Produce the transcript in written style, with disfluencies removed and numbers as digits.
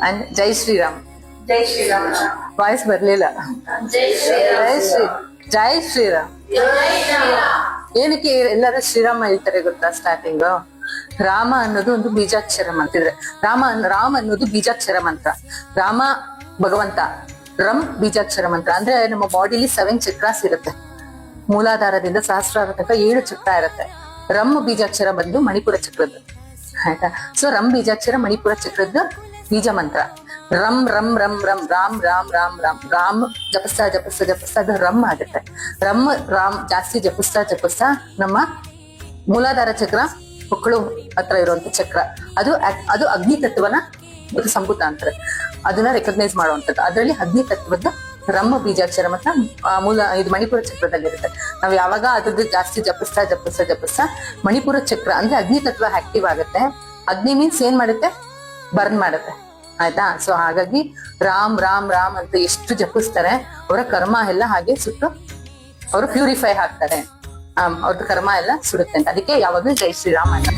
And ಜೈ ಶ್ರೀರಾಮ್. ಜೈ Shriram. Voice ಬರ್ಲಿಲ್ಲ. ಜೈ ಶ್ರೀರಾಮ್. ಜೈ ಶ್ರೀರಾಮ್. ಜೈ ಶ್ರೀರಾಮ್. ಏನಕ್ಕೆ ಎಲ್ಲರೂ ಶ್ರೀರಾಮ ಹೇಳ್ತಾರೆ ಗೊತ್ತಾ? ಸ್ಟಾರ್ಟಿಂಗ್ ರಾಮ ಅನ್ನೋದು ಒಂದು ಬೀಜಾಕ್ಷರ ಮಂತ್ರ. ರಾಮ ಅನ್ನೋದು ಬೀಜಾಕ್ಷರ ಮಂತ್ರ. ರಾಮ ಭಗವಂತ, ರಮ್ ಬೀಜಾಕ್ಷರ ಮಂತ್ರ. ಅಂದ್ರೆ ನಮ್ಮ ಬಾಡಿಲಿ 7 ಚಕ್ರಾಸ್ ಇರುತ್ತೆ. ಮೂಲಾಧಾರದಿಂದ ಸಹಸ್ರಾರ ತನಕ 7 ಚಕ್ರ ಇರುತ್ತೆ. ರಮ್ ಬೀಜಾಕ್ಷರ ಬಂದು ಮಣಿಪುರ ಚಕ್ರದ್ದು, ಆಯ್ತಾ? ಸೊ ರಮ್ ಬೀಜಾಕ್ಷರ ಮಣಿಪುರ ಚಕ್ರದ್ದು ಬೀಜ ಮಂತ್ರ. ರಮ್ ರಮ್ ರಮ್ ರಮ್ ರಾಮ್ ರಾಮ್ ರಾಮ್ ರಾಮ್ ರಾಮ್ ಜಪಸ್ತಾ ಜಪಸ್ತಾ ಜಪಸ್ತಾ ಅದು ರಮ್ ಆಗುತ್ತೆ. ರಮ್ ರಾಮ್ ಜಾಸ್ತಿ ಜಪಸ್ತಾ ನಮ್ಮ ಮೂಲಾಧಾರ ಚಕ್ರ, ಮಕ್ಕಳು ಹತ್ರ ಇರುವಂತ ಚಕ್ರ, ಅದು ಅಗ್ನಿ ತತ್ವನ ಇದು ಸಂಭೂತ ಅಂತಾರೆ. ಅದನ್ನ ರೆಕಗ್ನೈಸ್ ಮಾಡುವಂಥದ್ದು. ಅದರಲ್ಲಿ ಅಗ್ನಿ ತತ್ವದ ರಮ್ಮ ಬೀಜಾಕ್ಷರ ಮಾತ್ರ ಇದು ಮಣಿಪುರ ಚಕ್ರದಲ್ಲಿರುತ್ತೆ. ನಾವ್ ಯಾವಾಗ ಅದ್ರದ್ದು ಜಾಸ್ತಿ ಜಪಿಸ್ತಾ ಮಣಿಪುರ ಚಕ್ರ ಅಂದ್ರೆ ಅಗ್ನಿ ತತ್ವ ಆಕ್ಟಿವ್ ಆಗುತ್ತೆ. ಅಗ್ನಿ ಮೀನ್ಸ್ ಏನ್ ಮಾಡುತ್ತೆ? ಬರ್ನ್ ಮಾಡುತ್ತೆ, ಆಯ್ತಾ? ಸೊ ಹಾಗಾಗಿ ರಾಮ್ ರಾಮ್ ರಾಮ್ ಅಂತ ಎಷ್ಟು ಜಪಿಸ್ತಾರೆ ಅವರ ಕರ್ಮ ಎಲ್ಲ ಹಾಗೆ ಸುಟ್ಟು ಅವರು ಪ್ಯೂರಿಫೈ ಆಗ್ತಾರೆ. ಅವ್ರದ್ದು ಕರ್ಮ ಎಲ್ಲ ಸುಡುತ್ತೆ ಅಂತ. ಅದಕ್ಕೆ ಯಾವಾಗ್ಲೂ ಜೈ ಶ್ರೀರಾಮ್ ಅಂತ.